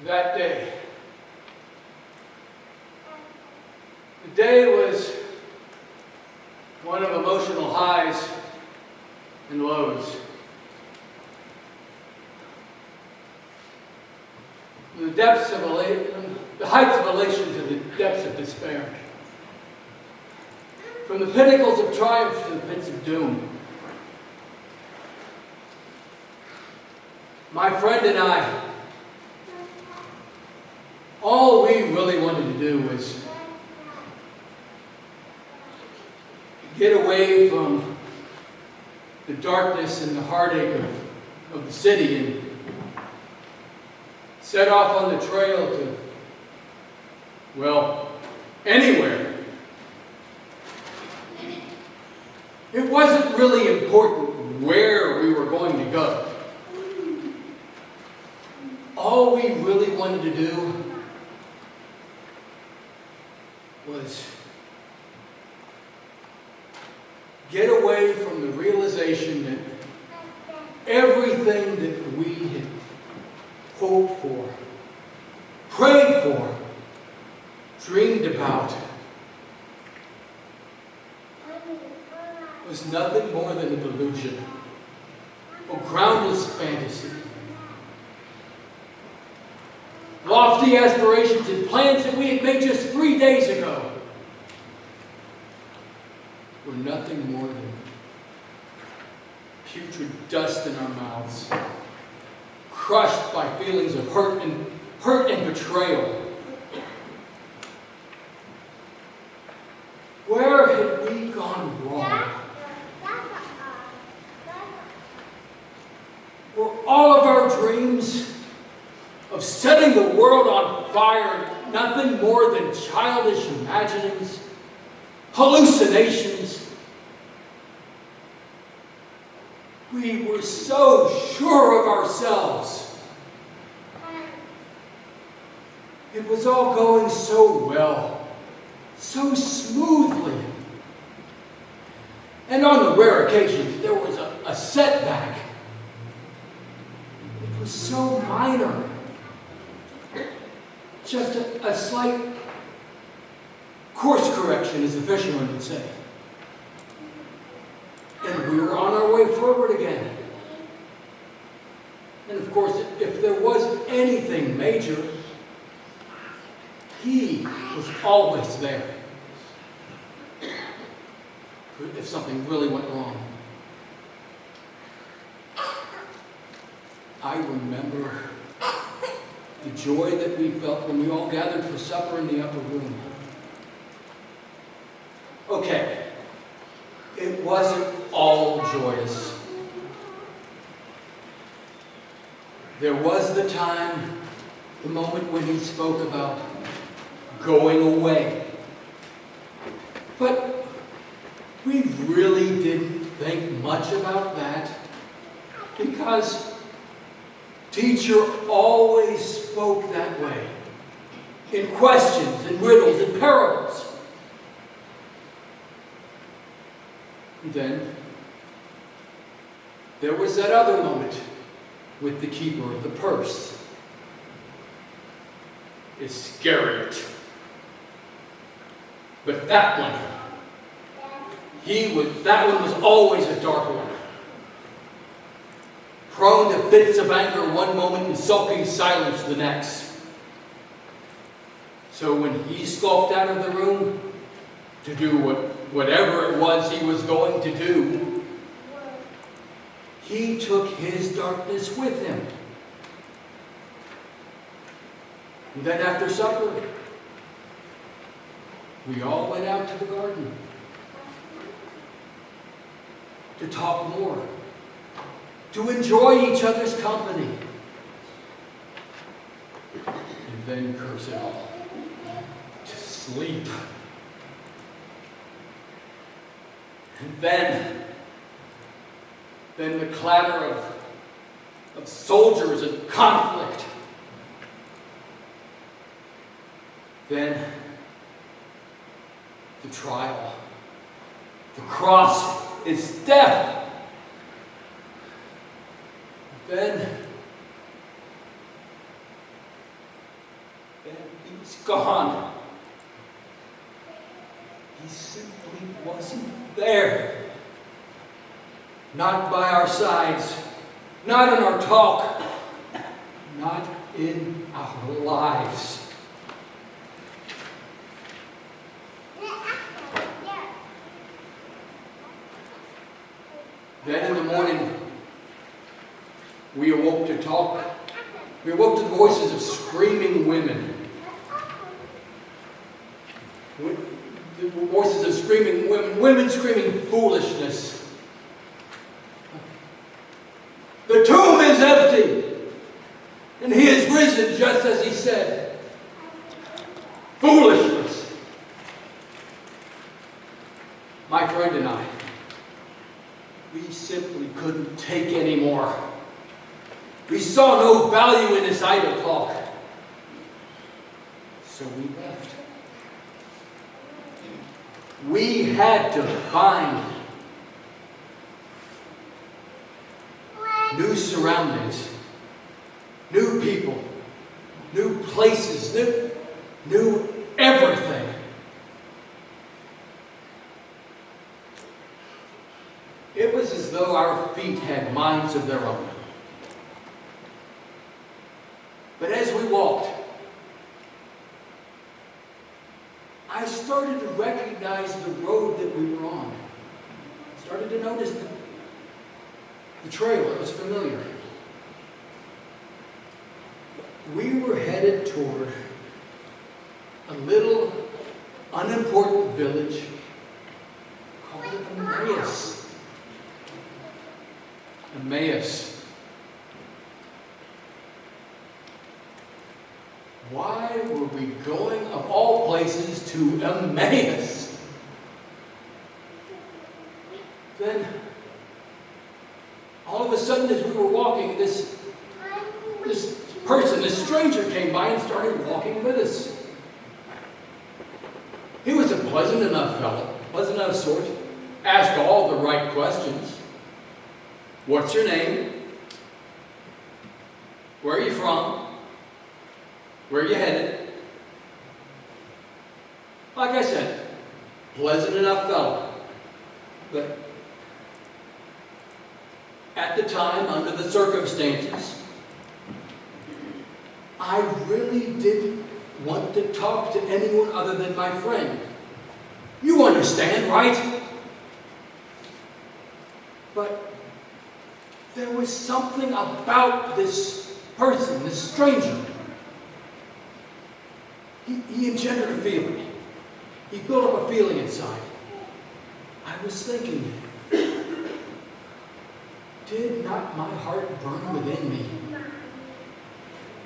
that day. The day was one of emotional highs and lows. The heights of elation to the depths of despair. From the pinnacles of triumph to the pits of doom. My friend and I, all we really wanted to do was get away from the darkness and the heartache of the city and set off on the trail to, well, anywhere. It wasn't really important where we were going to go. All we really wanted to do was get away from the realization that everything that we had hoped for, prayed for, dreamed about was nothing more than a delusion, a groundless fantasy. Lofty aspirations and plans that we had made just 3 days ago were nothing more than putrid dust in our mouths, crushed by feelings of hurt and betrayal. Where had we gone wrong? Were all of our dreams of setting the world on fire nothing more than childish imaginings, hallucinations? We were so sure of ourselves. It was all going so well, so smoothly. And on the rare occasions there was a setback. It was so minor. Just a slight course correction, as the fisherman would say. And we were on our way forward again. And of course, if there was anything major, he was always there. If something really went wrong. I remember the joy that we felt when we all gathered for supper in the upper room. Okay, it wasn't all joyous. There was the time, the moment when he spoke about going away. But we really didn't think much about that because Teacher always spoke that way, in questions and riddles and parables. And then there was that other moment with the keeper of the purse. Iscariot. But that one was always a dark one. Prone to fits of anger one moment and sulking silence the next. So when he skulked out of the room to do whatever it was he was going to do, he took his darkness with him. And then after supper, we all went out to the garden to talk more, to enjoy each other's company, and then curse it all, to sleep. And then the clatter of soldiers and conflict. Then the trial. The cross is death. Then Then he's gone. He simply wasn't there. Not by our sides, not in our talk, not in our lives. Then in the morning, we awoke to talk. We awoke to the voices of screaming women. The voices of screaming women, women screaming foolishness. The tomb is empty, and he is risen just as he said. Foolishness. My friend and I, we simply couldn't take any more. We saw no value in this idle talk. So we left. We had to find new surroundings, new people, new places, new everything. It was as though our feet had minds of their own. But as we walked, I started to recognize the road that we were on. I started to notice the trail that was familiar. We were headed toward a little unimportant village called Emmaus. Emmaus. Why were we going, of all places, to Emmaus? Then, all of a sudden, as we were walking, this person, this stranger came by and started walking with us. He was a pleasant enough fellow, pleasant enough sort, asked all the right questions. What's your name? Where are you from? Where are you headed? Like I said, pleasant enough fellow. But at the time, under the circumstances, I really didn't want to talk to anyone other than my friend. You understand, right? But there was something about this person, this stranger. He engendered a feeling. He built up a feeling inside. I was thinking, did not my heart burn within me?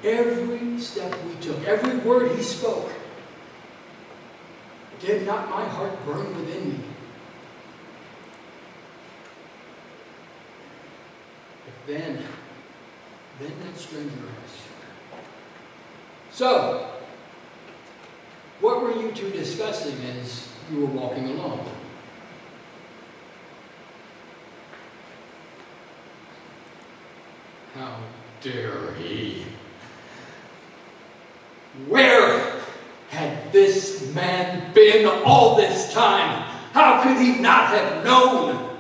Every step we took, every word he spoke, did not my heart burn within me? But then that stranger asked, so, what were you two discussing as you were walking along? How dare he? Where had this man been all this time? How could he not have known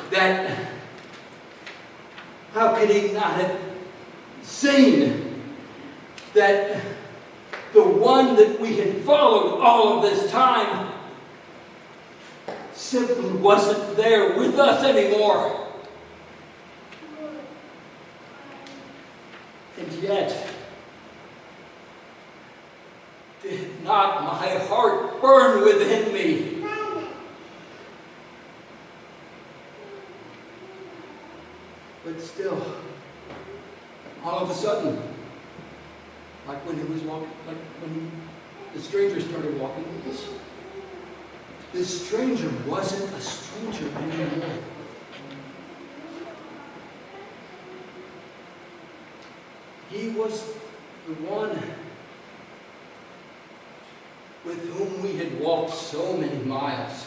that? How could he not have seen that the one that we had followed all of this time simply wasn't there with us anymore? And yet, did not my heart burn within me? But still, all of a sudden, like when he was walking, like when the stranger started walking with us, this stranger wasn't a stranger anymore. He was the one with whom we had walked so many miles,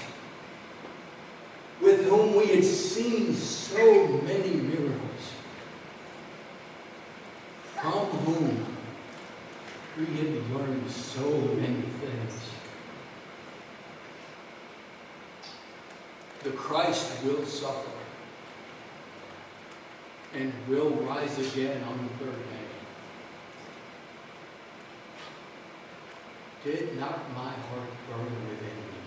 with whom we had seen so many miracles, from whom We get to learn so many things. The Christ will suffer and will rise again on the third day. Did not my heart burn within me